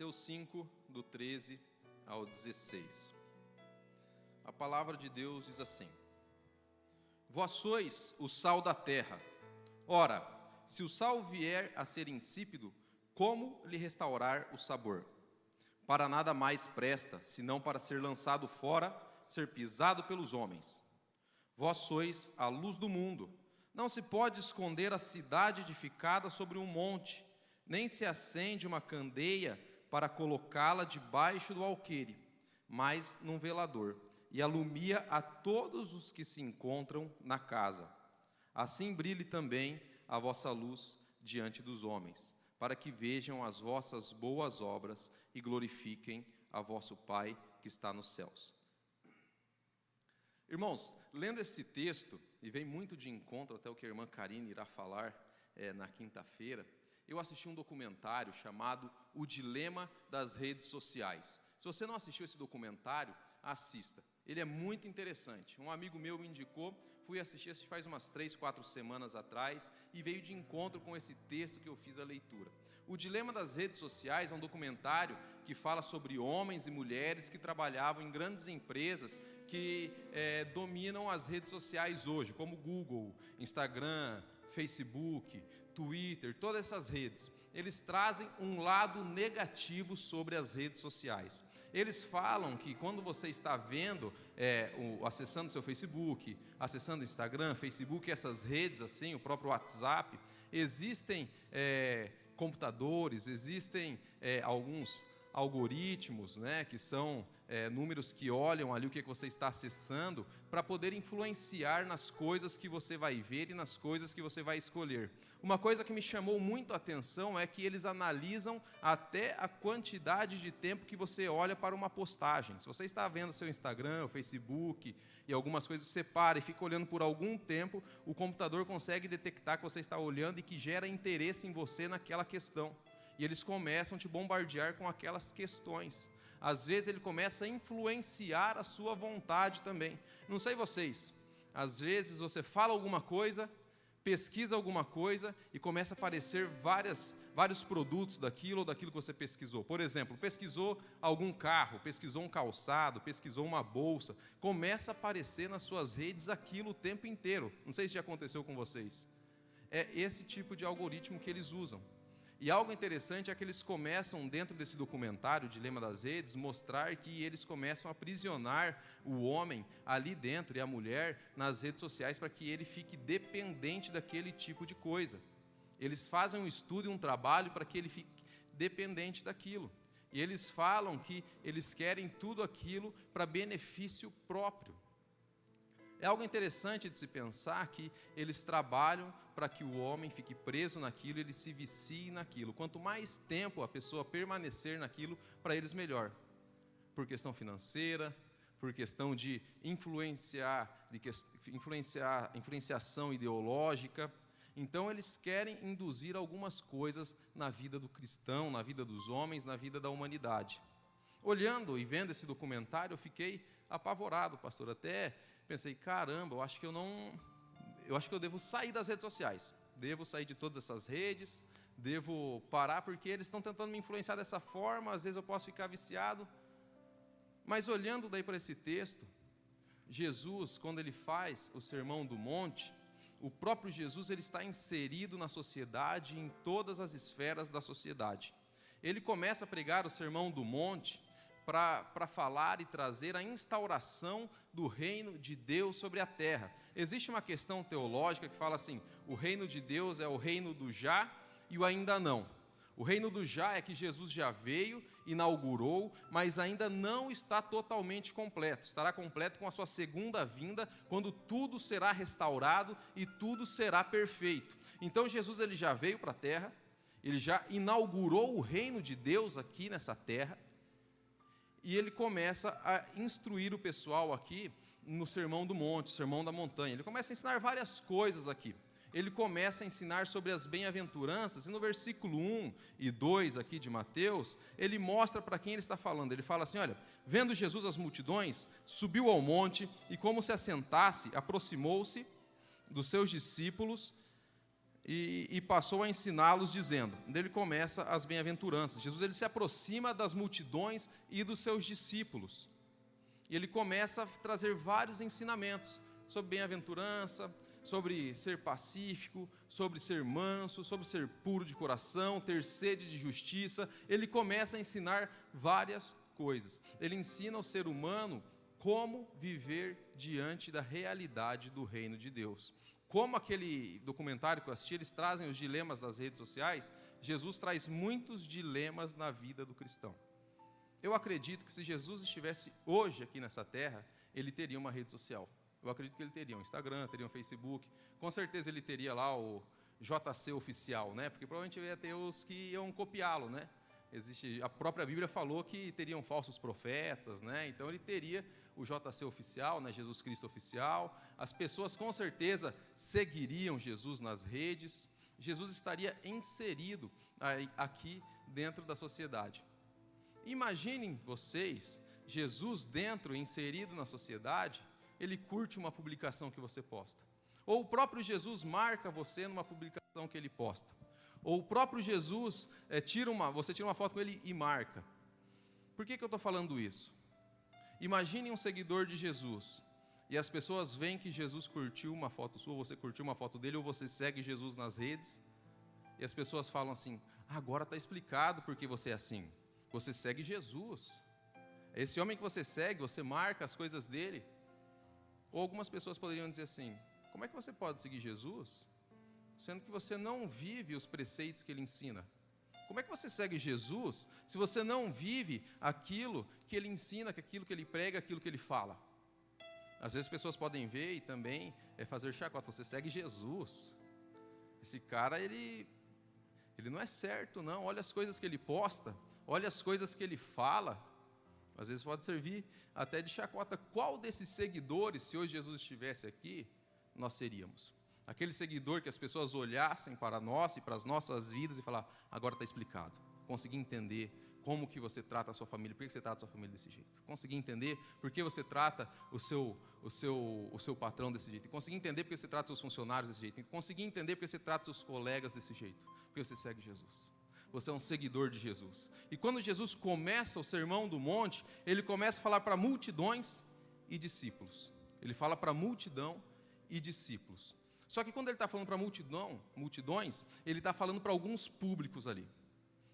Mateus 5, do 13 ao 16. A palavra de Deus diz assim: Vós sois o sal da terra. Ora, se o sal vier a ser insípido, como lhe restaurar o sabor? Para nada mais presta, senão para ser lançado fora, ser pisado pelos homens. Vós sois a luz do mundo. Não se pode esconder a cidade edificada sobre um monte, nem se acende uma candeia para colocá-la debaixo do alqueire, mas num velador, e alumia a todos os que se encontram na casa. Assim brilhe também a vossa luz diante dos homens, para que vejam as vossas boas obras e glorifiquem a vosso Pai que está nos céus. Irmãos, lendo esse texto, e vem muito de encontro até o que a irmã Karine irá falar na quinta-feira, eu assisti um documentário chamado O Dilema das Redes Sociais. Se você não assistiu esse documentário, assista. Ele é muito interessante. Um amigo meu me indicou, fui assistir faz umas 3, 4 semanas atrás, e veio de encontro com esse texto que eu fiz a leitura. O Dilema das Redes Sociais é um documentário que fala sobre homens e mulheres que trabalhavam em grandes empresas que dominam as redes sociais hoje, como Google, Instagram, Facebook, Twitter, todas essas redes. Eles trazem um lado negativo sobre as redes sociais. Eles falam que quando você está vendo, acessando seu Facebook, acessando Instagram, Facebook, essas redes assim, o próprio WhatsApp, existem computadores, existem alguns algoritmos, né, que são números que olham ali o que você está acessando, para poder influenciar nas coisas que você vai ver e nas coisas que você vai escolher. Uma coisa que me chamou muito a atenção é que eles analisam até a quantidade de tempo que você olha para uma postagem. Se você está vendo seu Instagram, o Facebook e algumas coisas, você para e fica olhando por algum tempo, o computador consegue detectar que você está olhando e que gera interesse em você naquela questão. E eles começam a te bombardear com aquelas questões. Às vezes ele começa a influenciar a sua vontade também. Não sei vocês, às vezes você fala alguma coisa, pesquisa alguma coisa e começa a aparecer vários produtos daquilo ou daquilo que você pesquisou. Por exemplo, pesquisou algum carro, pesquisou um calçado, pesquisou uma bolsa. Começa a aparecer nas suas redes aquilo o tempo inteiro. Não sei se já aconteceu com vocês. É esse tipo de algoritmo que eles usam. E algo interessante é que eles começam, dentro desse documentário, o Dilema das Redes, mostrar que eles começam a aprisionar o homem ali dentro e a mulher nas redes sociais para que ele fique dependente daquele tipo de coisa. Eles fazem um estudo e um trabalho para que ele fique dependente daquilo. E eles falam que eles querem tudo aquilo para benefício próprio. É algo interessante de se pensar que eles trabalham para que o homem fique preso naquilo, ele se vicie naquilo. Quanto mais tempo a pessoa permanecer naquilo, para eles melhor. Por questão financeira, por questão de influenciação ideológica. Então eles querem induzir algumas coisas na vida do cristão, na vida dos homens, na vida da humanidade. Olhando e vendo esse documentário, eu fiquei apavorado, pastor, até pensei, caramba, eu acho que eu devo sair das redes sociais, devo sair de todas essas redes, devo parar, porque eles estão tentando me influenciar dessa forma, às vezes eu posso ficar viciado. Mas olhando daí para esse texto, Jesus, quando ele faz o Sermão do Monte, o próprio Jesus ele está inserido na sociedade, em todas as esferas da sociedade. Ele começa a pregar o Sermão do Monte, para falar e trazer a instauração do reino de Deus sobre a terra. Existe uma questão teológica que fala assim, o reino de Deus é o reino do já e o ainda não. O reino do já é que Jesus já veio, inaugurou, mas ainda não está totalmente completo. Estará completo com a sua segunda vinda, quando tudo será restaurado e tudo será perfeito. Então Jesus ele já veio para a terra, ele já inaugurou o reino de Deus aqui nessa terra, e ele começa a instruir o pessoal aqui no Sermão do Monte, Sermão da Montanha. Ele começa a ensinar várias coisas aqui. Ele começa a ensinar sobre as bem-aventuranças, e no versículo 1 e 2 aqui de Mateus, ele mostra para quem ele está falando. Ele fala assim, olha, vendo Jesus as multidões, subiu ao monte, e como se assentasse, aproximou-se dos seus discípulos, e passou a ensiná-los, dizendo, ele começa as bem-aventuranças. Jesus ele se aproxima das multidões e dos seus discípulos, e ele começa a trazer vários ensinamentos sobre bem-aventurança, sobre ser pacífico, sobre ser manso, sobre ser puro de coração, ter sede de justiça. Ele começa a ensinar várias coisas. Ele ensina ao ser humano como viver diante da realidade do reino de Deus. Como aquele documentário que eu assisti, eles trazem os dilemas das redes sociais. Jesus traz muitos dilemas na vida do cristão. Eu acredito que se Jesus estivesse hoje aqui nessa terra, ele teria uma rede social. Eu acredito que ele teria um Instagram, teria um Facebook. Com certeza ele teria lá o JC oficial, né? Porque provavelmente ia ter os que iam copiá-lo, né? A própria Bíblia falou que teriam falsos profetas, né? Então ele teria o JC oficial, né? Jesus Cristo oficial. As pessoas com certeza seguiriam Jesus nas redes. Jesus estaria inserido aqui dentro da sociedade. Imaginem vocês, Jesus dentro, inserido na sociedade, ele curte uma publicação que você posta. Ou o próprio Jesus marca você numa publicação que ele posta. Ou o próprio Jesus você tira uma foto com ele e marca. Por que eu estou falando isso? Imagine um seguidor de Jesus, e as pessoas veem que Jesus curtiu uma foto sua, ou você curtiu uma foto dele, ou você segue Jesus nas redes, e as pessoas falam assim, agora está explicado porque você é assim. Você segue Jesus. Esse homem que você segue, você marca as coisas dele. Ou algumas pessoas poderiam dizer assim, como é que você pode seguir Jesus, sendo que você não vive os preceitos que ele ensina? Como é que você segue Jesus, se você não vive aquilo que ele ensina, aquilo que ele prega, aquilo que ele fala? Às vezes as pessoas podem ver e também fazer chacota, você segue Jesus. Esse cara, ele não é certo não, olha as coisas que ele posta, olha as coisas que ele fala. Às vezes pode servir até de chacota. Qual desses seguidores, se hoje Jesus estivesse aqui, nós seríamos? Aquele seguidor que as pessoas olhassem para nós e para as nossas vidas e falar, agora está explicado. Consegui entender como que você trata a sua família, por que você trata a sua família desse jeito. Consegui entender por que você trata o seu patrão desse jeito. Consegui entender por que você trata seus funcionários desse jeito. Consegui entender por que você trata seus colegas desse jeito. Porque você segue Jesus. Você é um seguidor de Jesus. E quando Jesus começa o Sermão do Monte, ele começa a falar para multidões e discípulos. Ele fala para multidão e discípulos. Só que quando ele está falando para multidões, ele está falando para alguns públicos ali.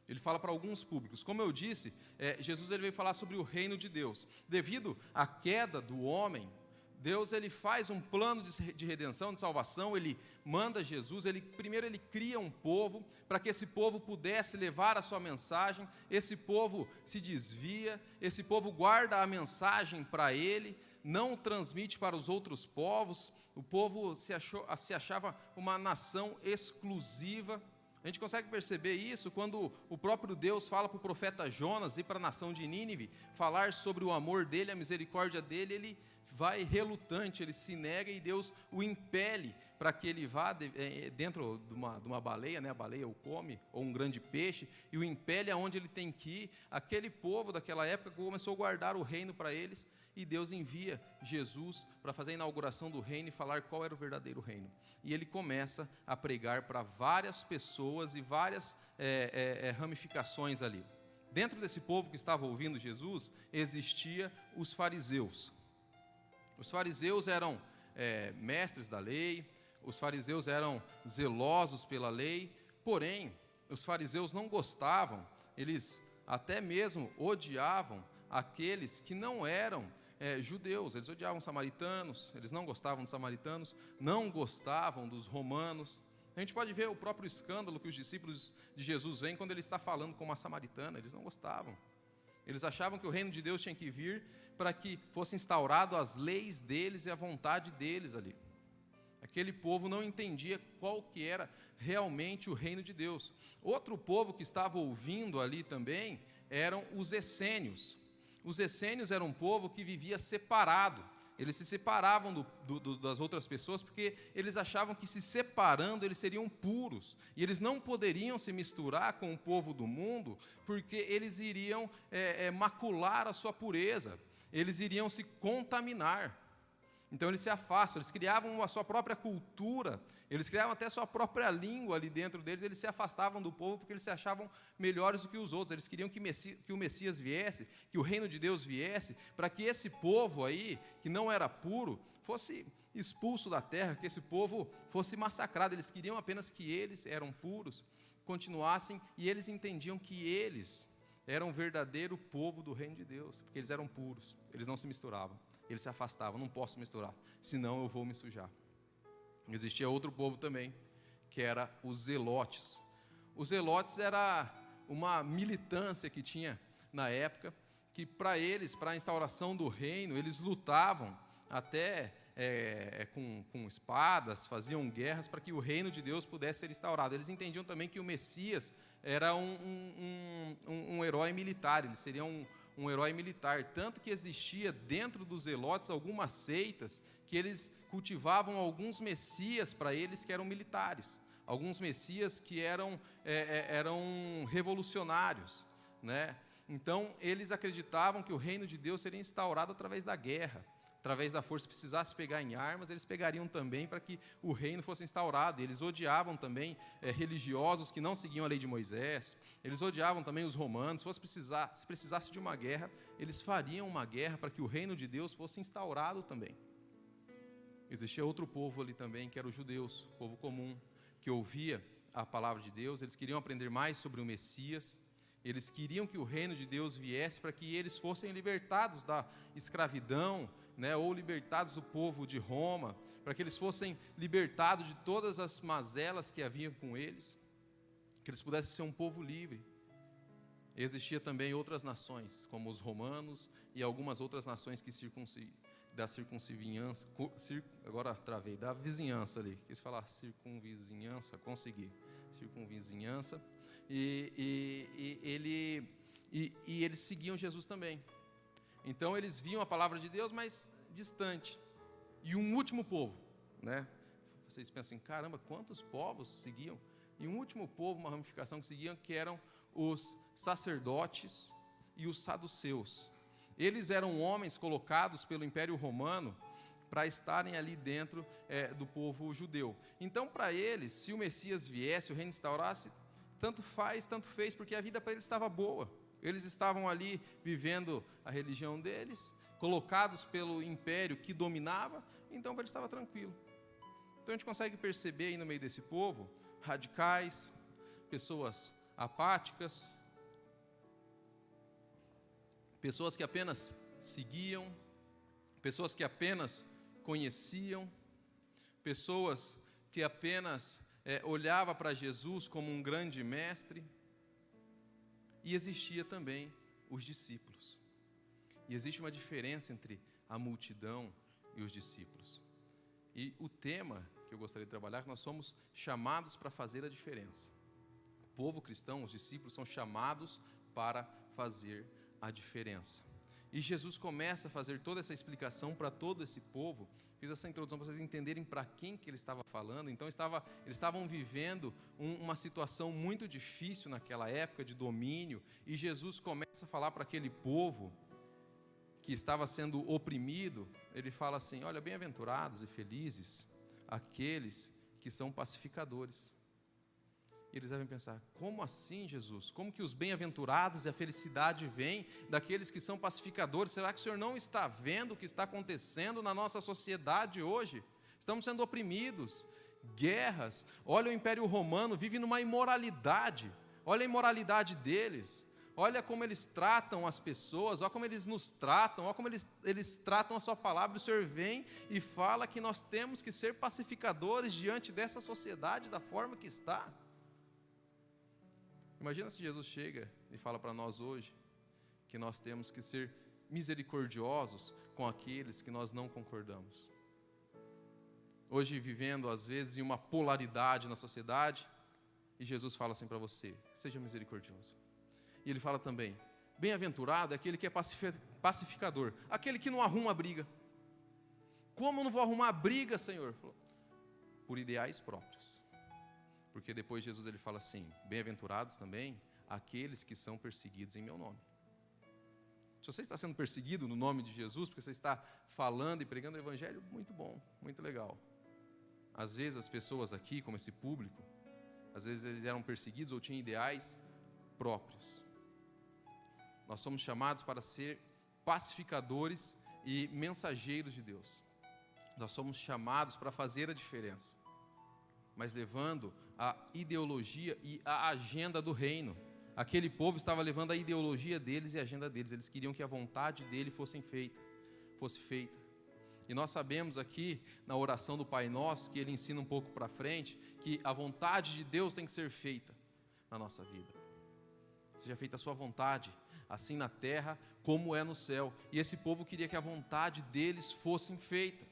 Ele fala para alguns públicos. Como eu disse, Jesus ele veio falar sobre o reino de Deus. Devido à queda do homem, Deus ele faz um plano de redenção, de salvação. Ele manda Jesus, primeiro ele cria um povo, para que esse povo pudesse levar a sua mensagem. Esse povo se desvia, esse povo guarda a mensagem para ele, não transmite para os outros povos. O povo se achava uma nação exclusiva. A gente consegue perceber isso quando o próprio Deus fala para o profeta Jonas ir para a nação de Nínive, falar sobre o amor dele, a misericórdia dele. Ele vai relutante, ele se nega e Deus o impele para que ele vá dentro de uma baleia, né? A baleia o come, ou um grande peixe, e o impele aonde ele tem que ir. Aquele povo daquela época começou a guardar o reino para eles, e Deus envia Jesus para fazer a inauguração do reino e falar qual era o verdadeiro reino. E ele começa a pregar para várias pessoas e várias ramificações ali. Dentro desse povo que estava ouvindo Jesus, existia os fariseus. Os fariseus eram mestres da lei, os fariseus eram zelosos pela lei, porém, os fariseus não gostavam, eles até mesmo odiavam aqueles que não eram judeus. Eles odiavam os samaritanos, eles não gostavam dos samaritanos, não gostavam dos romanos. A gente pode ver o próprio escândalo que os discípulos de Jesus veem quando ele está falando com uma samaritana. Eles não gostavam. Eles achavam que o reino de Deus tinha que vir para que fosse instaurado as leis deles e a vontade deles ali. Aquele povo não entendia qual que era realmente o reino de Deus. Outro povo que estava ouvindo ali também eram os essênios. Os essênios eram um povo que vivia separado. Eles se separavam das outras pessoas porque eles achavam que se separando eles seriam puros. E eles não poderiam se misturar com o povo do mundo porque eles iriam macular a sua pureza. Eles iriam se contaminar. Então eles se afastam, eles criavam a sua própria cultura Eles criavam até sua própria língua ali dentro deles, eles se afastavam do povo porque eles se achavam melhores do que os outros. Eles queriam que o Messias viesse, que o reino de Deus viesse, para que esse povo aí, que não era puro, fosse expulso da terra, que esse povo fosse massacrado. Eles queriam apenas que eles eram puros, continuassem, e eles entendiam que eles eram o verdadeiro povo do reino de Deus, porque eles eram puros, eles não se misturavam, eles se afastavam. Não posso misturar, senão eu vou me sujar. Existia outro povo também, que era os zelotes. Os zelotes era uma militância que tinha na época, que para eles, para a instauração do reino, eles lutavam até com espadas, faziam guerras para que o reino de Deus pudesse ser instaurado. Eles entendiam também que o Messias era um herói militar, ele seria um herói militar, tanto que existia dentro dos zelotes algumas seitas que eles cultivavam alguns messias para eles que eram militares, alguns messias que eram revolucionários, né? Então eles acreditavam que o reino de Deus seria instaurado através da guerra, através da força. Se precisasse pegar em armas, eles pegariam também para que o reino fosse instaurado. Eles odiavam também religiosos que não seguiam a lei de Moisés, eles odiavam também os romanos. Se precisasse de uma guerra, eles fariam uma guerra para que o reino de Deus fosse instaurado também. Existia outro povo ali também, que eram os judeus, povo comum, que ouvia a palavra de Deus. Eles queriam aprender mais sobre o Messias, eles queriam que o reino de Deus viesse para que eles fossem libertados da escravidão, né, ou libertados do povo de Roma, para que eles fossem libertados de todas as mazelas que haviam com eles, que eles pudessem ser um povo livre. Existia também outras nações, como os romanos e algumas outras nações que da circunvizinhança, agora travei, da vizinhança ali, quis falar circunvizinhança, consegui, circunvizinhança, e eles seguiam Jesus também. Então eles viam a palavra de Deus, mas distante. E um último povo, né? Vocês pensam, caramba, quantos povos seguiam? E um último povo, uma ramificação que seguiam, que eram os sacerdotes e os saduceus. Eles eram homens colocados pelo Império Romano para estarem ali dentro do povo judeu. Então, para eles, se o Messias viesse, o reino instaurasse, tanto faz, tanto fez, porque a vida para eles estava boa. Eles estavam ali vivendo a religião deles, colocados pelo império que dominava, então para eles estava tranquilo. Então a gente consegue perceber aí no meio desse povo, radicais, pessoas apáticas, pessoas que apenas seguiam, pessoas que apenas conheciam, pessoas que apenas olhavam para Jesus como um grande mestre. E existia também os discípulos. E existe uma diferença entre a multidão e os discípulos. E o tema que eu gostaria de trabalhar é que nós somos chamados para fazer a diferença. O povo cristão, os discípulos, são chamados para fazer a diferença. E Jesus começa a fazer toda essa explicação para todo esse povo. Fiz essa introdução para vocês entenderem para quem que ele estava falando. Então eles estavam vivendo uma situação muito difícil naquela época de domínio, e Jesus começa a falar para aquele povo que estava sendo oprimido. Ele fala assim: olha, bem-aventurados e felizes aqueles que são pacificadores. E eles devem pensar, como assim, Jesus? Como que os bem-aventurados e a felicidade vêm daqueles que são pacificadores? Será que o Senhor não está vendo o que está acontecendo na nossa sociedade hoje? Estamos sendo oprimidos, guerras. Olha, o Império Romano vive numa imoralidade. Olha a imoralidade deles. Olha como eles tratam as pessoas, olha como eles nos tratam, olha como eles tratam a sua palavra. O Senhor vem e fala que nós temos que ser pacificadores diante dessa sociedade da forma que está. Imagina se Jesus chega e fala para nós hoje que nós temos que ser misericordiosos com aqueles que nós não concordamos. Hoje vivendo às vezes em uma polaridade na sociedade, e Jesus fala assim para você: seja misericordioso. E ele fala também: bem-aventurado é aquele que é pacificador, aquele que não arruma briga. Como eu não vou arrumar briga, Senhor? Por ideais próprios. Porque depois Jesus ele fala assim: bem-aventurados também aqueles que são perseguidos em meu nome. Se você está sendo perseguido no nome de Jesus, porque você está falando e pregando o Evangelho, muito bom, muito legal. Às vezes as pessoas aqui, como esse público, às vezes eles eram perseguidos ou tinham ideais próprios. Nós somos chamados para ser pacificadores e mensageiros de Deus. Nós somos chamados para fazer a diferença, mas levando a ideologia e a agenda do reino. Aquele povo estava levando a ideologia deles e a agenda deles. Eles queriam que a vontade dele fosse feita. E nós sabemos aqui, na oração do Pai Nosso, que ele ensina um pouco para frente, que a vontade de Deus tem que ser feita na nossa vida. Seja feita a sua vontade, assim na terra como é no céu. E esse povo queria que a vontade deles fosse feita.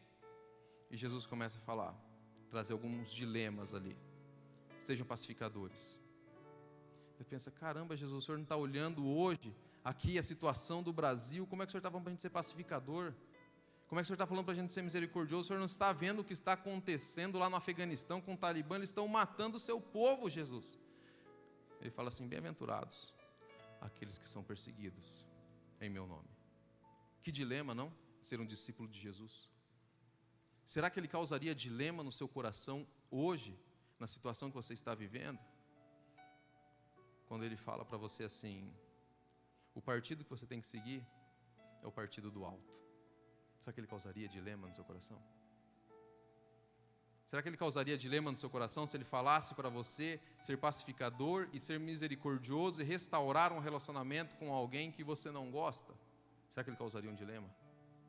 E Jesus começa a falar, trazer alguns dilemas ali. Sejam pacificadores. Você pensa, caramba, Jesus, o Senhor não está olhando hoje aqui a situação do Brasil? Como é que o Senhor está falando para a gente ser pacificador? Como é que o Senhor está falando para a gente ser misericordioso? O Senhor não está vendo o que está acontecendo lá no Afeganistão com o Talibã? Eles estão matando o seu povo, Jesus. Ele fala assim, bem-aventurados aqueles que são perseguidos em meu nome. Que dilema, não? Ser um discípulo de Jesus. Será que ele causaria dilema no seu coração hoje, na situação que você está vivendo? Quando ele fala para você assim, o partido que você tem que seguir é o partido do alto. Será que ele causaria dilema no seu coração? Será que ele causaria dilema no seu coração se ele falasse para você ser pacificador e ser misericordioso e restaurar um relacionamento com alguém que você não gosta? Será que ele causaria um dilema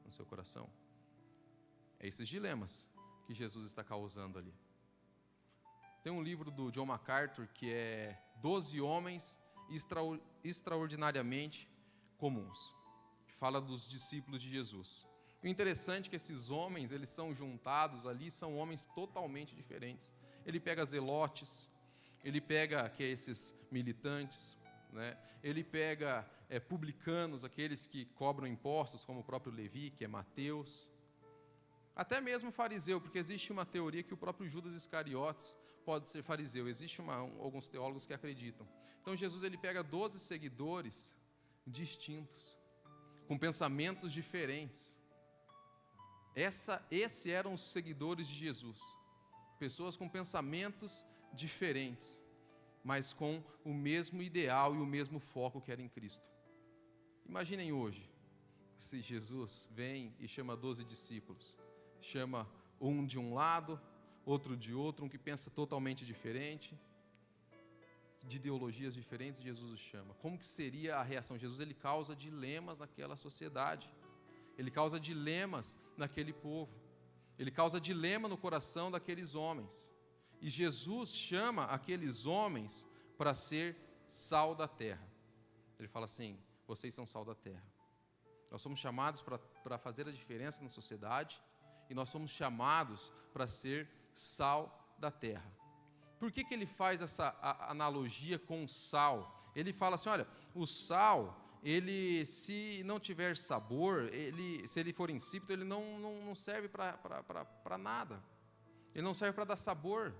no seu coração? É esses dilemas que Jesus está causando ali. Tem um livro do John MacArthur que é 12 homens extraordinariamente comuns. Que fala dos discípulos de Jesus. O interessante é que esses homens, eles são juntados ali, são homens totalmente diferentes. Ele pega zelotes, ele pega esses militantes, né? Ele pega publicanos, aqueles que cobram impostos, como o próprio Levi, que é Mateus. Até mesmo fariseu, porque existe uma teoria que o próprio Judas Iscariotes pode ser fariseu. Existem alguns teólogos que acreditam. Então Jesus ele pega 12 seguidores distintos, com pensamentos diferentes. Esses eram os seguidores de Jesus. Pessoas com pensamentos diferentes, mas com o mesmo ideal e o mesmo foco que era em Cristo. Imaginem hoje, se Jesus vem e chama 12 discípulos. Chama um de um lado, outro de outro, um que pensa totalmente diferente, de ideologias diferentes, Jesus os chama. Como que seria a reação? Jesus ele causa dilemas naquela sociedade. Ele causa dilemas naquele povo. Ele causa dilema no coração daqueles homens. E Jesus chama aqueles homens para ser sal da terra. Ele fala assim, vocês são sal da terra. Nós somos chamados para fazer a diferença na sociedade e nós somos chamados para ser sal da terra. Por que ele faz essa analogia com o sal? Ele fala assim, olha, o sal, ele se não tiver sabor, se ele for insípido, ele não serve para nada. Ele não serve para dar sabor.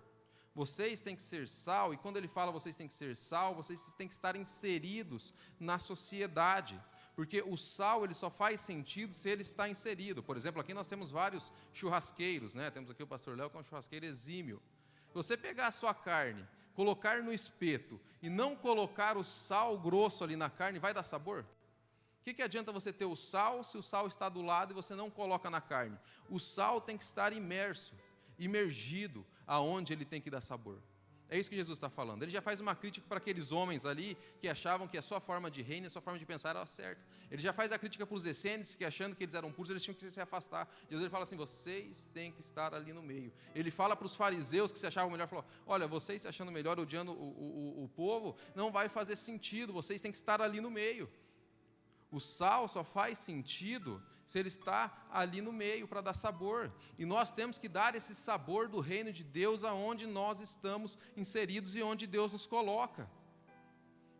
Vocês têm que ser sal, e quando ele fala vocês têm que ser sal, vocês têm que estar inseridos na sociedade. Porque o sal ele só faz sentido se ele está inserido. Por exemplo, aqui nós temos vários churrasqueiros, né? Temos aqui o pastor Léo, que é um churrasqueiro exímio. Se você pegar a sua carne, colocar no espeto e não colocar o sal grosso ali na carne, vai dar sabor? O que adianta você ter o sal se o sal está do lado e você não coloca na carne? O sal tem que estar imergido aonde ele tem que dar sabor. É isso que Jesus está falando. Ele já faz uma crítica para aqueles homens ali que achavam que a sua forma de reino, a sua forma de pensar era certa. Ele já faz a crítica para os essênios que achando que eles eram puros, eles tinham que se afastar. Jesus ele fala assim, vocês têm que estar ali no meio. Ele fala para os fariseus que se achavam melhor, falou, olha, vocês se achando melhor, odiando o povo, não vai fazer sentido, vocês têm que estar ali no meio. O sal só faz sentido se ele está ali no meio para dar sabor. E nós temos que dar esse sabor do reino de Deus aonde nós estamos inseridos e onde Deus nos coloca.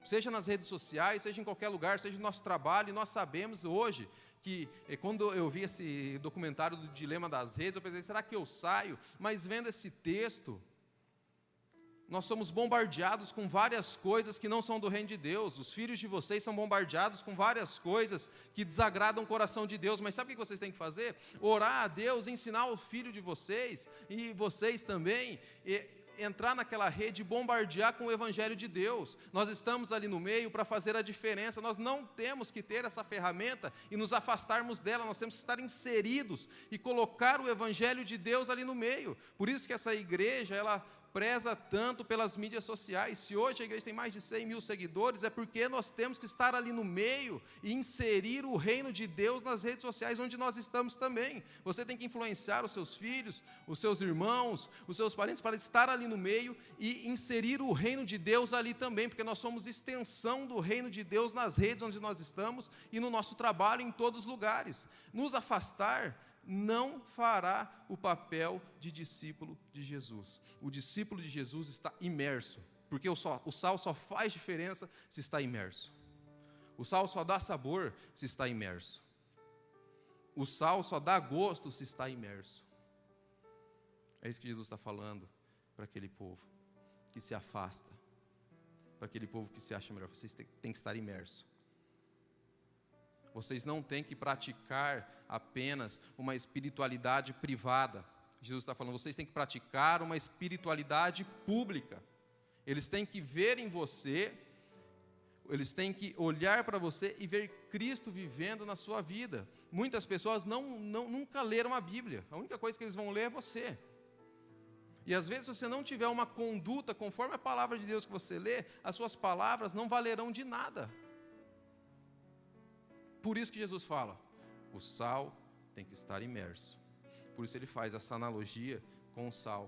Seja nas redes sociais, seja em qualquer lugar, seja no nosso trabalho. E nós sabemos hoje que, quando eu vi esse documentário do Dilema das Redes, eu pensei, será que eu saio? Mas vendo esse texto, Nós somos bombardeados com várias coisas que não são do reino de Deus. Os filhos de vocês são bombardeados com várias coisas que desagradam o coração de Deus. Mas sabe o que vocês têm que fazer? Orar a Deus, ensinar o filho de vocês, e vocês também, entrar naquela rede e bombardear com o Evangelho de Deus. Nós estamos ali no meio para fazer a diferença. Nós não temos que ter essa ferramenta e nos afastarmos dela. Nós temos que estar inseridos e colocar o Evangelho de Deus ali no meio. Por isso que essa igreja, ela preza tanto pelas mídias sociais. Se hoje a igreja tem mais de 100 mil seguidores, é porque nós temos que estar ali no meio e inserir o reino de Deus nas redes sociais, onde nós estamos também. Você tem que influenciar os seus filhos, os seus irmãos, os seus parentes, para estar ali no meio e inserir o reino de Deus ali também, porque nós somos extensão do reino de Deus nas redes onde nós estamos e no nosso trabalho em todos os lugares. Nos afastar não fará o papel de discípulo de Jesus. O discípulo de Jesus está imerso, porque o sal só faz diferença se está imerso. O sal só dá sabor se está imerso. O sal só dá gosto se está imerso. É isso que Jesus está falando para aquele povo que se afasta, para aquele povo que se acha melhor. Vocês têm que estar imersos. Vocês não têm que praticar apenas uma espiritualidade privada. Jesus está falando, vocês têm que praticar uma espiritualidade pública. Eles têm que ver em você, eles têm que olhar para você e ver Cristo vivendo na sua vida. Muitas pessoas nunca leram a Bíblia. A única coisa que eles vão ler é você. E às vezes, se você não tiver uma conduta conforme a palavra de Deus que você lê, as suas palavras não valerão de nada. Por isso que Jesus fala, o sal tem que estar imerso. Por isso ele faz essa analogia com o sal.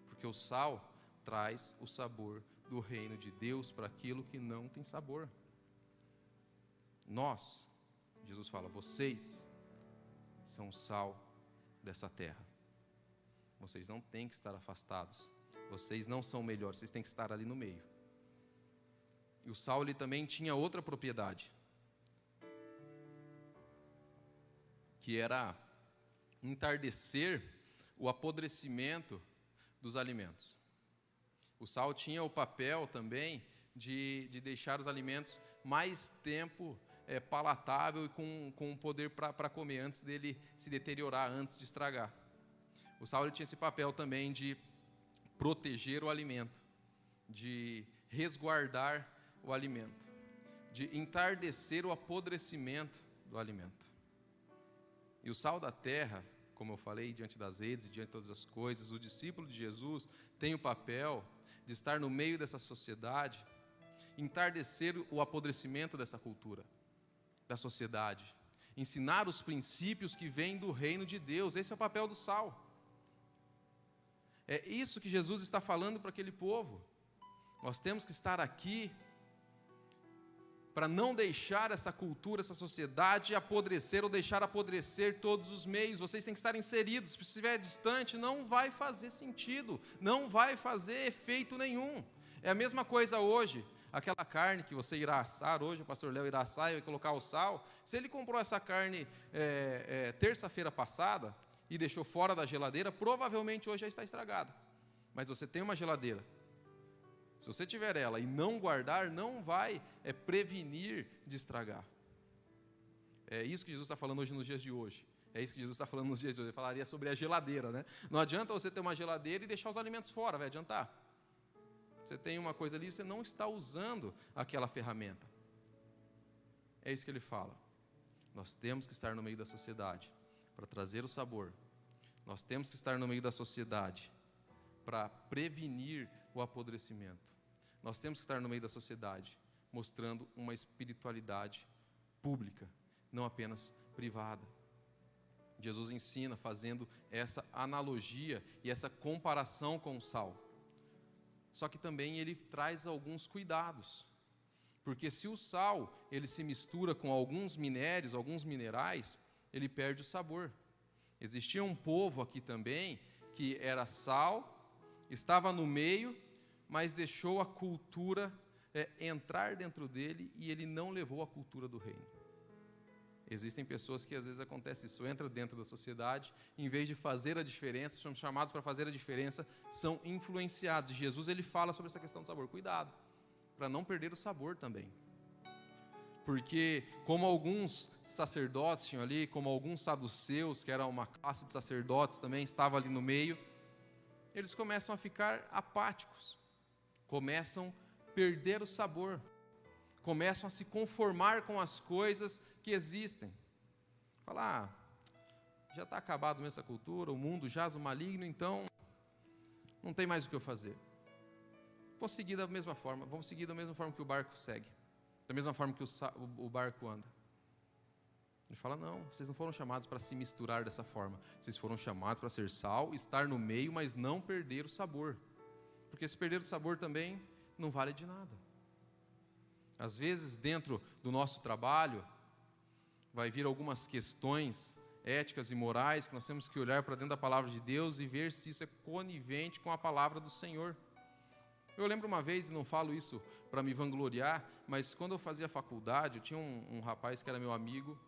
Porque o sal traz o sabor do reino de Deus para aquilo que não tem sabor. Nós, Jesus fala, vocês são o sal dessa terra. Vocês não têm que estar afastados. Vocês não são melhores, vocês têm que estar ali no meio. E o sal ele também tinha outra propriedade, que era entardecer o apodrecimento dos alimentos. O sal tinha o papel também de deixar os alimentos mais tempo palatável e com poder para comer, antes dele se deteriorar, antes de estragar. O sal ele tinha esse papel também de proteger o alimento, de resguardar o alimento, de entardecer o apodrecimento do alimento. E o sal da terra, como eu falei, diante das redes e diante de todas as coisas, o discípulo de Jesus tem o papel de estar no meio dessa sociedade, entardecer o apodrecimento dessa cultura, da sociedade, ensinar os princípios que vêm do reino de Deus. Esse é o papel do sal. É isso que Jesus está falando para aquele povo. Nós temos que estar aqui para não deixar essa cultura, essa sociedade apodrecer ou deixar apodrecer todos os meios. Vocês têm que estar inseridos. Se estiver distante, não vai fazer sentido, não vai fazer efeito nenhum. É a mesma coisa hoje, aquela carne que você irá assar, hoje o pastor Léo irá assar e vai colocar o sal. Se ele comprou essa carne terça-feira passada e deixou fora da geladeira, provavelmente hoje já está estragada. Mas você tem uma geladeira. Se você tiver ela e não guardar, não vai prevenir de estragar. É isso que Jesus está falando hoje nos dias de hoje. É isso que Jesus está falando nos dias de hoje. Ele falaria sobre a geladeira, né? Não adianta você ter uma geladeira e deixar os alimentos fora, vai adiantar. Você tem uma coisa ali e você não está usando aquela ferramenta. É isso que ele fala. Nós temos que estar no meio da sociedade para trazer o sabor. Nós temos que estar no meio da sociedade para prevenir o apodrecimento. Nós temos que estar no meio da sociedade, mostrando uma espiritualidade pública, não apenas privada. Jesus ensina fazendo essa analogia e essa comparação com o sal. Só que também ele traz alguns cuidados. Porque se o sal ele se mistura com alguns minérios, alguns minerais, ele perde o sabor. Existia um povo aqui também que era sal, estava no meio, mas deixou a cultura entrar dentro dele e ele não levou a cultura do reino. Existem pessoas que às vezes acontece isso, entra dentro da sociedade, em vez de fazer a diferença, são chamados para fazer a diferença, são influenciados. E Jesus ele fala sobre essa questão do sabor. Cuidado, para não perder o sabor também. Porque como alguns sacerdotes tinham ali, como alguns saduceus, que era uma classe de sacerdotes também, estava ali no meio, eles começam a ficar apáticos, começam a perder o sabor, começam a se conformar com as coisas que existem. Falar, já está acabado mesmo essa cultura, o mundo jaz o maligno, então não tem mais o que eu fazer. Vamos seguir da mesma forma que o barco segue, da mesma forma que o barco anda. Ele fala, não, vocês não foram chamados para se misturar dessa forma, vocês foram chamados para ser sal, estar no meio, mas não perder o sabor, porque se perder o sabor também não vale de nada. Às vezes dentro do nosso trabalho vai vir algumas questões éticas e morais que nós temos que olhar para dentro da palavra de Deus e ver se isso é conivente com a palavra do Senhor. Eu lembro uma vez, e não falo isso para me vangloriar, mas quando eu fazia faculdade, eu tinha um rapaz que era meu amigo,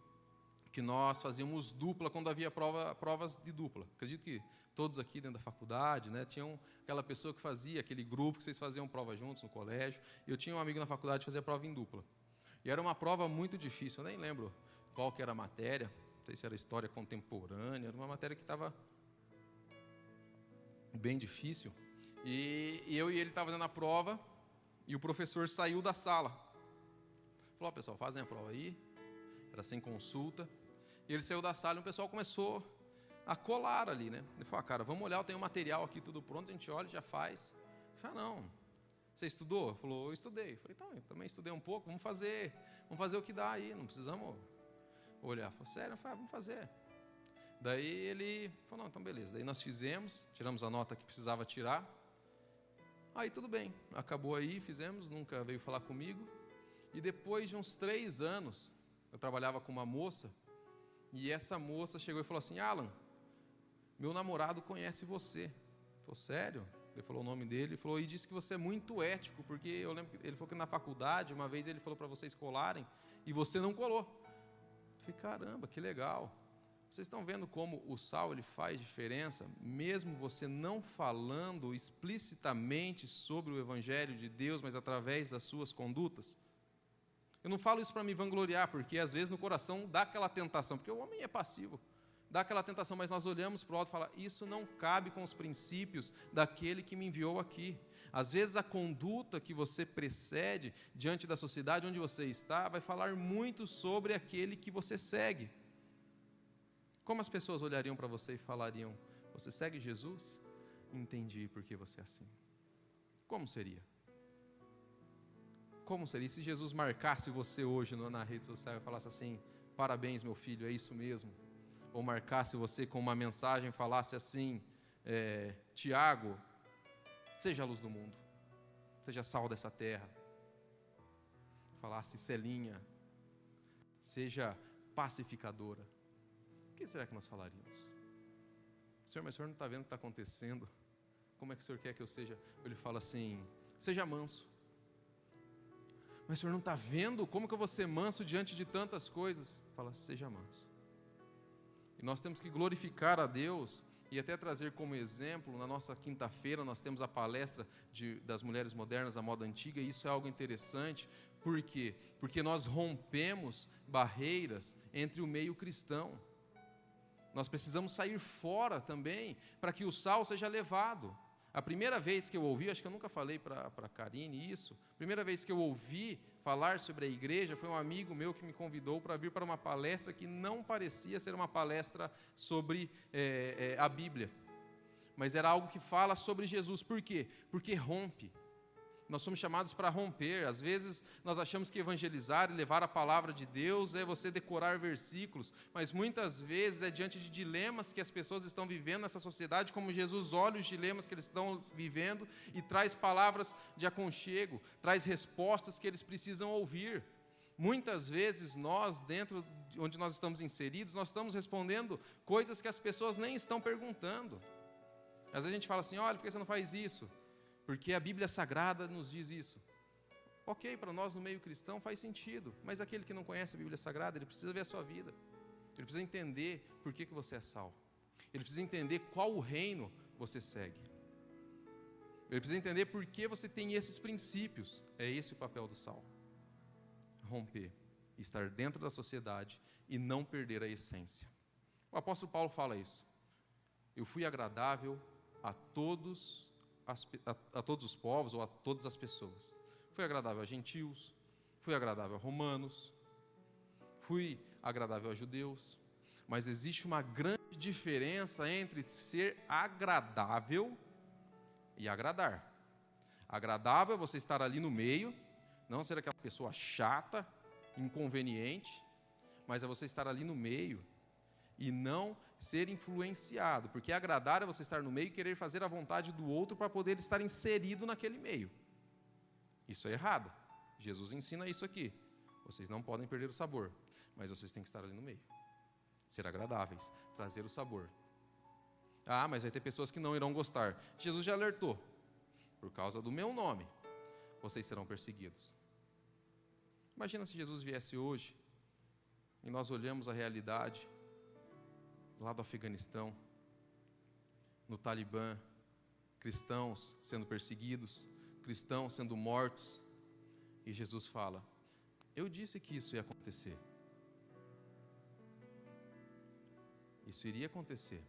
que nós fazíamos dupla quando havia provas de dupla. Acredito que todos aqui dentro da faculdade, né, tinham aquela pessoa que fazia, aquele grupo que vocês faziam prova juntos no colégio. Eu tinha um amigo na faculdade que fazia prova em dupla. E era uma prova muito difícil, eu nem lembro qual que era a matéria, não sei se era história contemporânea, era uma matéria que estava bem difícil. E eu e ele estavam fazendo a prova, e o professor saiu da sala. Falou, pessoal, fazem a prova aí. Era sem consulta. E ele saiu da sala e o pessoal começou a colar ali, né? Ele falou, cara, vamos olhar, eu tenho material aqui tudo pronto, a gente olha e já faz. Eu falei, não, você estudou? Ele falou, eu estudei. Eu falei, então, eu também estudei um pouco, vamos fazer o que dá aí, não precisamos olhar. Eu falei, sério? Eu falei, vamos fazer. Daí ele falou, não, então beleza. Daí nós fizemos, tiramos a nota que precisava tirar. Aí tudo bem, acabou aí, fizemos, nunca veio falar comigo. E depois de uns 3 anos, eu trabalhava com uma moça, e essa moça chegou e falou assim, Alan, meu namorado conhece você. Eu falei, sério? Ele falou o nome dele, ele falou, e disse que você é muito ético, porque eu lembro que ele falou que na faculdade, uma vez ele falou para vocês colarem, e você não colou. Eu falei, caramba, que legal. Vocês estão vendo como o sal ele faz diferença, mesmo você não falando explicitamente sobre o Evangelho de Deus, mas através das suas condutas? Eu não falo isso para me vangloriar, porque às vezes no coração dá aquela tentação, porque o homem é passivo, dá aquela tentação, mas nós olhamos para o alto e falamos, isso não cabe com os princípios daquele que me enviou aqui. Às vezes a conduta que você precede diante da sociedade onde você está, vai falar muito sobre aquele que você segue. Como as pessoas olhariam para você e falariam, você segue Jesus? Entendi por que você é assim. Como seria? Como seria se Jesus marcasse você hoje na rede social e falasse assim, parabéns meu filho, é isso mesmo? Ou marcasse você com uma mensagem e falasse assim, Tiago, seja a luz do mundo, seja sal dessa terra. Falasse Celinha, seja pacificadora. O que será que nós falaríamos? Senhor, mas o Senhor não está vendo o que está acontecendo? Como é que o Senhor quer que eu seja? Ele fala assim, seja manso. Mas o Senhor não está vendo como que eu vou ser manso diante de tantas coisas? Fala, seja manso. E nós temos que glorificar a Deus e até trazer como exemplo, na nossa quinta-feira nós temos a palestra das mulheres modernas à moda antiga, e isso é algo interessante. Por quê? Porque nós rompemos barreiras entre o meio cristão. Nós precisamos sair fora também, para que o sal seja levado. A primeira vez que eu ouvi, acho que eu nunca falei para a Karine isso, a primeira vez que eu ouvi falar sobre a igreja, foi um amigo meu que me convidou para vir para uma palestra que não parecia ser uma palestra sobre a Bíblia, mas era algo que fala sobre Jesus. Por quê? Porque rompe. Nós somos chamados para romper. Às vezes nós achamos que evangelizar e levar a palavra de Deus é você decorar versículos, mas muitas vezes é diante de dilemas que as pessoas estão vivendo nessa sociedade, como Jesus olha os dilemas que eles estão vivendo e traz palavras de aconchego, traz respostas que eles precisam ouvir. Muitas vezes nós, dentro de onde nós estamos inseridos, nós estamos respondendo coisas que as pessoas nem estão perguntando. Às vezes a gente fala assim, olha, por que você não faz isso? Porque a Bíblia Sagrada nos diz isso. ok, para nós no meio cristão faz sentido, mas aquele que não conhece a Bíblia Sagrada, ele precisa ver a sua vida, ele precisa entender por que você é sal, ele precisa entender qual o reino você segue, ele precisa entender por que você tem esses princípios. É esse o papel do sal: romper, estar dentro da sociedade e não perder a essência. O apóstolo Paulo fala isso: eu fui agradável a todos os povos, ou a todas as pessoas. Fui agradável a gentios, fui agradável a romanos, fui agradável a judeus. Mas existe uma grande diferença entre ser agradável e agradar. Agradável é você estar ali no meio, não ser aquela pessoa chata, inconveniente, mas é você estar ali no meio e não ser influenciado, porque agradar é você estar no meio e querer fazer a vontade do outro para poder estar inserido naquele meio. Isso é errado. Jesus ensina isso aqui: vocês não podem perder o sabor, mas vocês têm que estar ali no meio, ser agradáveis, trazer o sabor. Ah, mas vai ter pessoas que não irão gostar. Jesus já alertou: por causa do meu nome, vocês serão perseguidos. Imagina se Jesus viesse hoje e nós olhamos a realidade lá do Afeganistão, no Talibã, cristãos sendo perseguidos, cristãos sendo mortos, e Jesus fala: eu disse que isso ia acontecer. Isso iria acontecer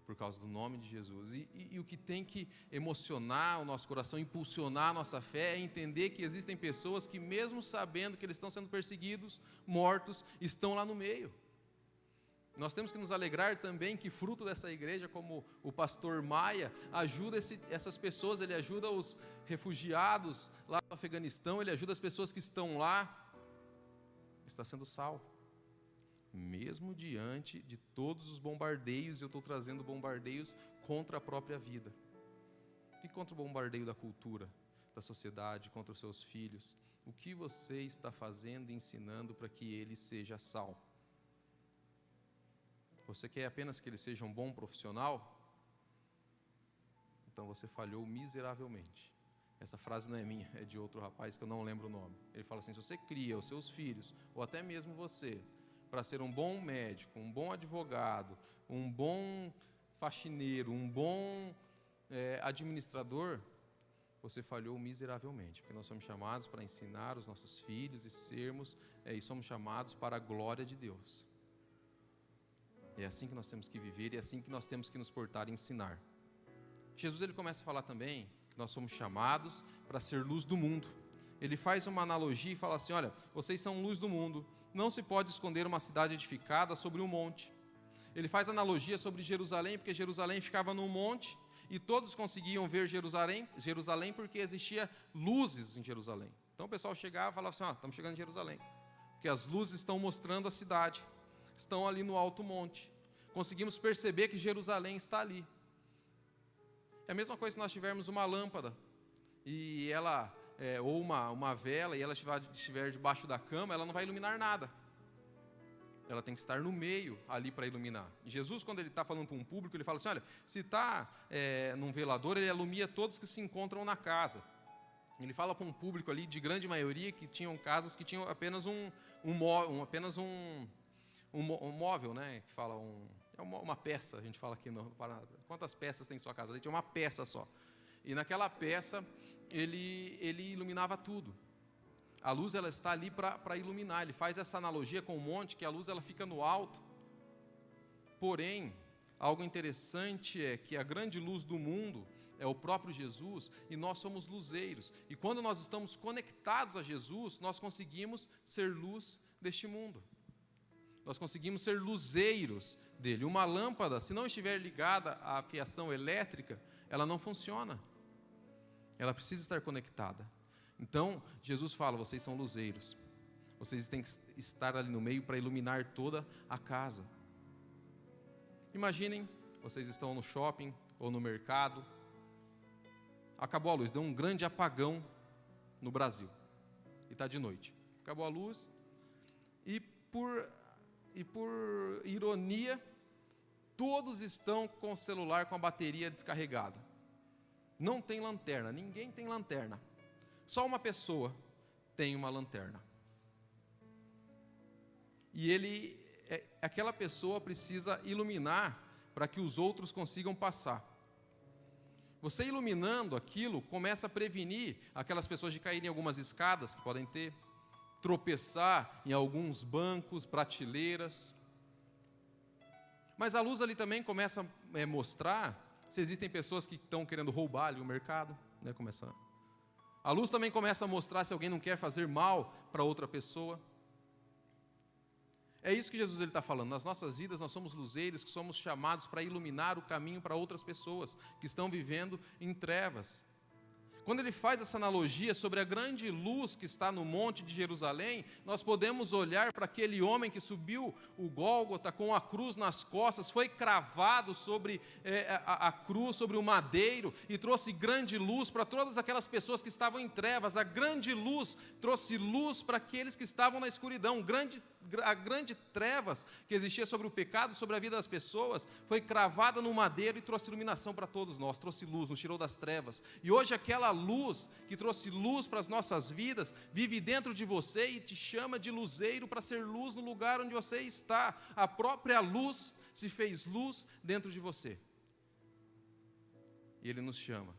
por causa do nome de Jesus. E o que tem que emocionar o nosso coração, impulsionar a nossa fé, é entender que existem pessoas que, mesmo sabendo que eles estão sendo perseguidos, mortos, estão lá no meio. Nós temos que nos alegrar também que, fruto dessa igreja, como o pastor Maia, ajuda essas pessoas, ele ajuda os refugiados lá no Afeganistão, ele ajuda as pessoas que estão lá. Está sendo sal. Mesmo diante de todos os bombardeios, eu estou trazendo bombardeios contra a própria vida. E contra o bombardeio da cultura, da sociedade, contra os seus filhos. O que você está fazendo e ensinando para que ele seja sal? Você quer apenas que ele seja um bom profissional? Então você falhou miseravelmente. Essa frase não é minha, é de outro rapaz que eu não lembro o nome. Ele fala assim: se você cria os seus filhos, ou até mesmo você, para ser um bom médico, um bom advogado, um bom faxineiro, um bom administrador, você falhou miseravelmente, porque nós somos chamados para ensinar os nossos filhos e somos chamados para a glória de Deus. É assim que nós temos que viver, e é assim que nós temos que nos portar e ensinar. Jesus, ele começa a falar também que nós somos chamados para ser luz do mundo. Ele faz uma analogia e fala assim: olha, vocês são luz do mundo, não se pode esconder uma cidade edificada sobre um monte. Ele faz analogia sobre Jerusalém, porque Jerusalém ficava num monte, e todos conseguiam ver Jerusalém porque existia luzes em Jerusalém. Então o pessoal chegava e falava assim: estamos chegando em Jerusalém, porque as luzes estão mostrando a cidade, estão ali no alto monte. Conseguimos perceber que Jerusalém está ali. É a mesma coisa se nós tivermos uma lâmpada, e ela, ou uma vela, e ela estiver debaixo da cama, ela não vai iluminar nada. Ela tem que estar no meio ali para iluminar. E Jesus, quando ele está falando para um público, ele fala assim: olha, se está num velador, ele ilumina todos que se encontram na casa. Ele fala para um público ali, de grande maioria, que tinham casas que tinham apenas um móvel, né? Que fala uma peça, a gente fala aqui no Paraná. Quantas peças tem em sua casa? Ele tinha uma peça só. E naquela peça, ele iluminava tudo. A luz, ela está ali para iluminar. Ele faz essa analogia com o monte, que a luz, ela fica no alto. Porém, algo interessante é que a grande luz do mundo é o próprio Jesus, e nós somos luzeiros. E quando nós estamos conectados a Jesus, nós conseguimos ser luz deste mundo. Nós conseguimos ser luzeiros dele. Uma lâmpada, se não estiver ligada à fiação elétrica, ela não funciona. Ela precisa estar conectada. Então, Jesus fala: vocês são luzeiros. Vocês têm que estar ali no meio para iluminar toda a casa. Imaginem, vocês estão no shopping ou no mercado. Acabou a luz, deu um grande apagão no Brasil. E está de noite. Acabou a luz e por ironia, todos estão com o celular com a bateria descarregada. Não tem lanterna, ninguém tem lanterna. Só uma pessoa tem uma lanterna. E aquela pessoa precisa iluminar para que os outros consigam passar. Você iluminando aquilo, começa a prevenir aquelas pessoas de caírem em algumas escadas que podem ter, tropeçar em alguns bancos, prateleiras. Mas a luz ali também começa a mostrar se existem pessoas que estão querendo roubar ali o mercado, né? A luz também começa a mostrar se alguém não quer fazer mal para outra pessoa. É isso que Jesus está falando. Nas nossas vidas nós somos luzeiros que somos chamados para iluminar o caminho para outras pessoas que estão vivendo em trevas. Quando ele faz essa analogia sobre a grande luz que está no monte de Jerusalém, nós podemos olhar para aquele homem que subiu o Gólgota com a cruz nas costas, foi cravado sobre a cruz, sobre o madeiro, e trouxe grande luz para todas aquelas pessoas que estavam em trevas. A grande luz trouxe luz para aqueles que estavam na escuridão. A grande trevas que existia sobre o pecado, sobre a vida das pessoas, foi cravada no madeiro e trouxe iluminação para todos nós, trouxe luz, nos tirou das trevas. E hoje aquela luz que trouxe luz para as nossas vidas vive dentro de você e te chama de luzeiro para ser luz no lugar onde você está. A própria luz se fez luz dentro de você. E Ele nos chama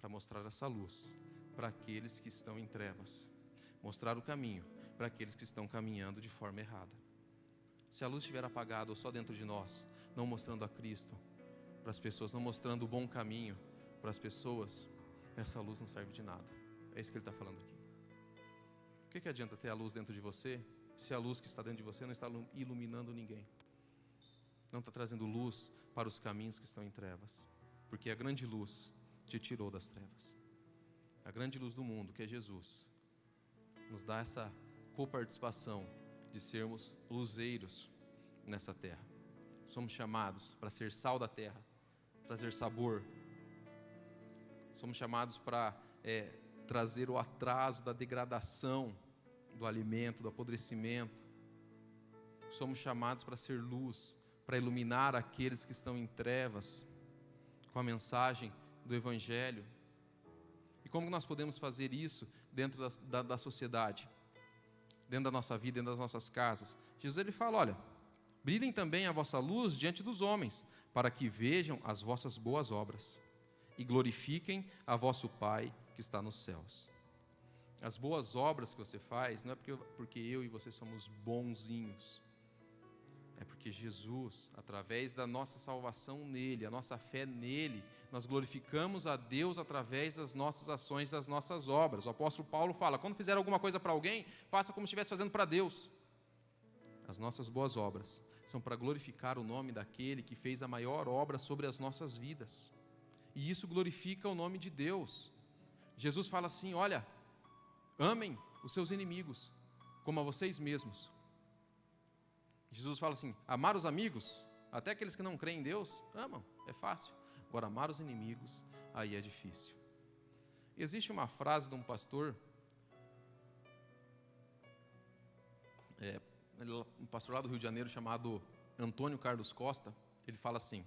para mostrar essa luz para aqueles que estão em trevas, mostrar o caminho para aqueles que estão caminhando de forma errada. Se a luz estiver apagada ou só dentro de nós, não mostrando a Cristo para as pessoas, não mostrando o bom caminho para as pessoas, essa luz não serve de nada. É isso que ele está falando aqui. O que adianta ter a luz dentro de você, se a luz que está dentro de você não está iluminando ninguém? Não está trazendo luz para os caminhos que estão em trevas. Porque a grande luz te tirou das trevas. A grande luz do mundo, que é Jesus, nos dá essa coparticipação de sermos luzeiros nessa terra. Somos chamados para ser sal da terra, trazer sabor. Somos chamados para trazer o atraso da degradação do alimento, do apodrecimento. Somos chamados para ser luz, para iluminar aqueles que estão em trevas com a mensagem do Evangelho. E como nós podemos fazer isso dentro da sociedade, dentro da nossa vida, dentro das nossas casas? Jesus ele fala, olha, brilhem também a vossa luz diante dos homens, para que vejam as vossas boas obras e glorifiquem a vosso Pai que está nos céus. As boas obras que você faz não é porque eu e você somos bonzinhos. É porque Jesus, através da nossa salvação nele, a nossa fé nele, nós glorificamos a Deus através das nossas ações, das nossas obras. O apóstolo Paulo fala, quando fizer alguma coisa para alguém, faça como se estivesse fazendo para Deus. As nossas boas obras são para glorificar o nome daquele que fez a maior obra sobre as nossas vidas. E isso glorifica o nome de Deus. Jesus fala assim, olha, amem os seus inimigos como a vocês mesmos. Jesus fala assim, amar os amigos, até aqueles que não creem em Deus, amam, é fácil. Agora, amar os inimigos, aí é difícil. Existe uma frase de um pastor, um pastor lá do Rio de Janeiro, chamado Antônio Carlos Costa. Ele fala assim,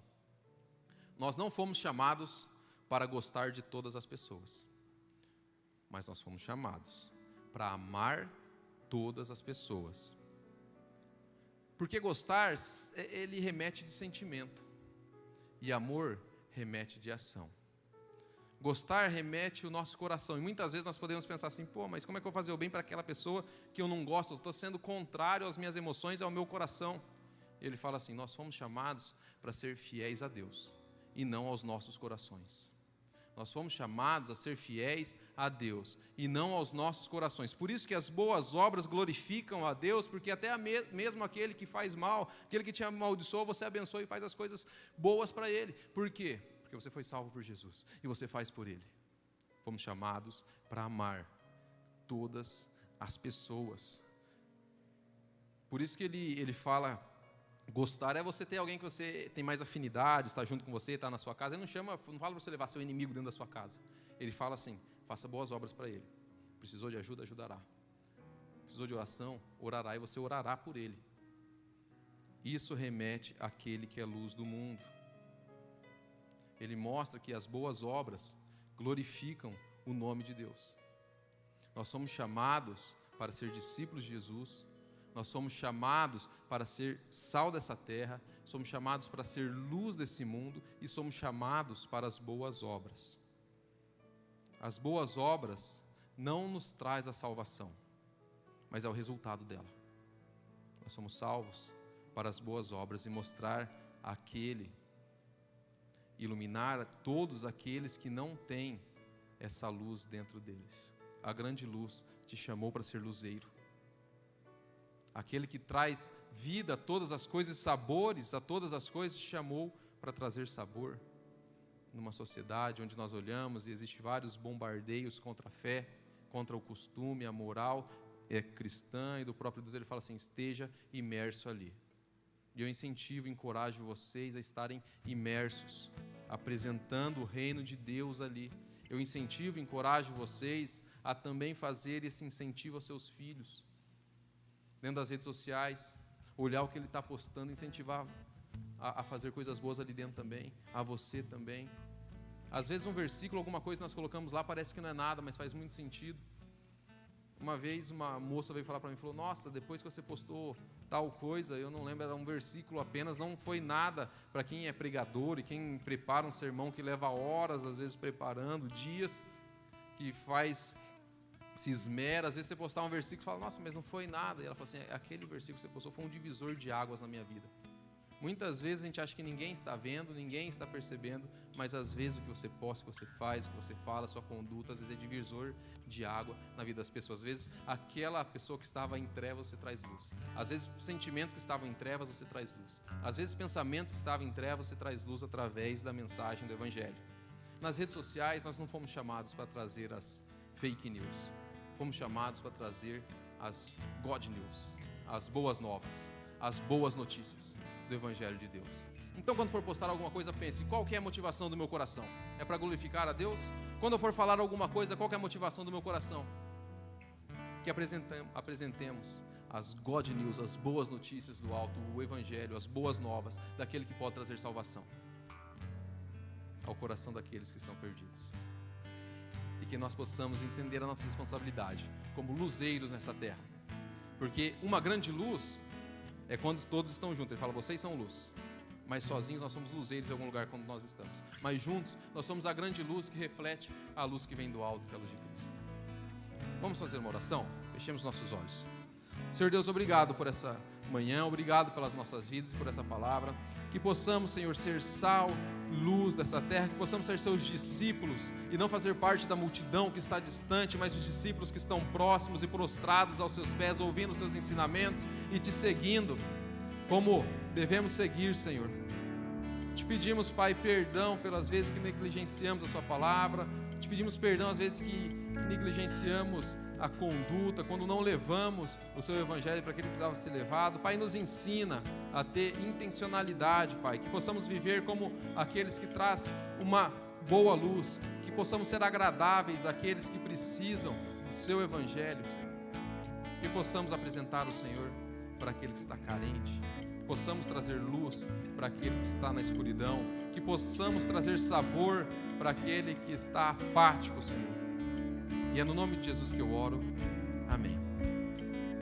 nós não fomos chamados para gostar de todas as pessoas, mas nós fomos chamados para amar todas as pessoas. Porque gostar, ele remete de sentimento, e amor remete de ação. Gostar remete o nosso coração, e muitas vezes nós podemos pensar assim, mas como é que eu vou fazer o bem para aquela pessoa que eu não gosto? Eu estou sendo contrário às minhas emoções e ao meu coração. Ele fala assim, nós fomos chamados para ser fiéis a Deus, e não aos nossos corações. Nós fomos chamados a ser fiéis a Deus e não aos nossos corações. Por isso que as boas obras glorificam a Deus, porque até mesmo aquele que faz mal, aquele que te amaldiçoou, você abençoa e faz as coisas boas para ele. Por quê? Porque você foi salvo por Jesus e você faz por ele. Fomos chamados para amar todas as pessoas. Por isso que ele fala, gostar é você ter alguém que você tem mais afinidade, está junto com você, está na sua casa. Ele não fala para você levar seu inimigo dentro da sua casa. Ele fala assim, faça boas obras para ele. Precisou de ajuda, ajudará. Precisou de oração, orará e você orará por ele. Isso remete àquele que é luz do mundo. Ele mostra que as boas obras glorificam o nome de Deus. Nós somos chamados para ser discípulos de Jesus. Nós somos chamados para ser sal dessa terra. Somos chamados para ser luz desse mundo. E somos chamados para as boas obras. As boas obras não nos traz a salvação, mas é o resultado dela. Nós somos salvos para as boas obras e mostrar iluminar a todos aqueles que não têm essa luz dentro deles. A grande luz te chamou para ser luzeiro. Aquele que traz vida a todas as coisas, sabores a todas as coisas, te chamou para trazer sabor. Numa sociedade onde nós olhamos e existem vários bombardeios contra a fé, contra o costume, a moral cristã e do próprio Deus, ele fala assim: esteja imerso ali. E eu incentivo e encorajo vocês a estarem imersos, apresentando o reino de Deus ali. Eu incentivo e encorajo vocês a também fazer esse incentivo aos seus filhos, dentro das redes sociais, olhar o que ele está postando, incentivar a fazer coisas boas ali dentro também, a você também. Às vezes um versículo, alguma coisa que nós colocamos lá, parece que não é nada, mas faz muito sentido. Uma vez uma moça veio falar para mim, falou: nossa, depois que você postou tal coisa, eu não lembro, era um versículo apenas, não foi nada para quem é pregador e quem prepara um sermão que leva horas, às vezes preparando, dias, que se esmera, às vezes você postar um versículo e fala: nossa, mas não foi nada. E ela falou assim: aquele versículo que você postou foi um divisor de águas na minha vida. Muitas vezes a gente acha que ninguém está vendo, ninguém está percebendo, mas às vezes o que você posta, o que você faz, o que você fala, a sua conduta, às vezes é divisor de água na vida das pessoas. Às vezes aquela pessoa que estava em trevas, você traz luz. Às vezes sentimentos que estavam em trevas, você traz luz. Às vezes pensamentos que estavam em trevas, você traz luz através da mensagem do Evangelho. Nas redes sociais nós não fomos chamados para trazer as fake news. Fomos chamados para trazer as God News, as boas novas, as boas notícias do Evangelho de Deus. Então, quando for postar alguma coisa, pense: qual que é a motivação do meu coração? É para glorificar a Deus? Quando eu for falar alguma coisa, qual que é a motivação do meu coração? Que apresentemos as God News, as boas notícias do alto, o Evangelho, as boas novas daquele que pode trazer salvação ao coração daqueles que estão perdidos. E que nós possamos entender a nossa responsabilidade como luzeiros nessa terra. Porque uma grande luz é quando todos estão juntos. Ele fala: vocês são luz. Mas sozinhos nós somos luzeiros em algum lugar quando nós estamos. Mas juntos nós somos a grande luz que reflete a luz que vem do alto, que é a luz de Cristo. Vamos fazer uma oração? Fechemos nossos olhos. Senhor Deus, obrigado por essa manhã, obrigado pelas nossas vidas e por essa palavra. Que possamos, Senhor, ser sal, luz dessa terra, que possamos ser seus discípulos e não fazer parte da multidão que está distante, mas os discípulos que estão próximos e prostrados aos seus pés, ouvindo os seus ensinamentos e te seguindo como devemos seguir, Senhor. Te pedimos, Pai, perdão pelas vezes que negligenciamos a sua palavra, te pedimos perdão às vezes que negligenciamos a conduta, quando não levamos o seu Evangelho para que ele precisava ser levado. Pai, nos ensina a ter intencionalidade, Pai, que possamos viver como aqueles que trazem uma boa luz, que possamos ser agradáveis àqueles que precisam do seu Evangelho, Senhor. Que possamos apresentar o Senhor para aquele que está carente, que possamos trazer luz para aquele que está na escuridão, que possamos trazer sabor para aquele que está apático, Senhor. E é no nome de Jesus que eu oro. Amém.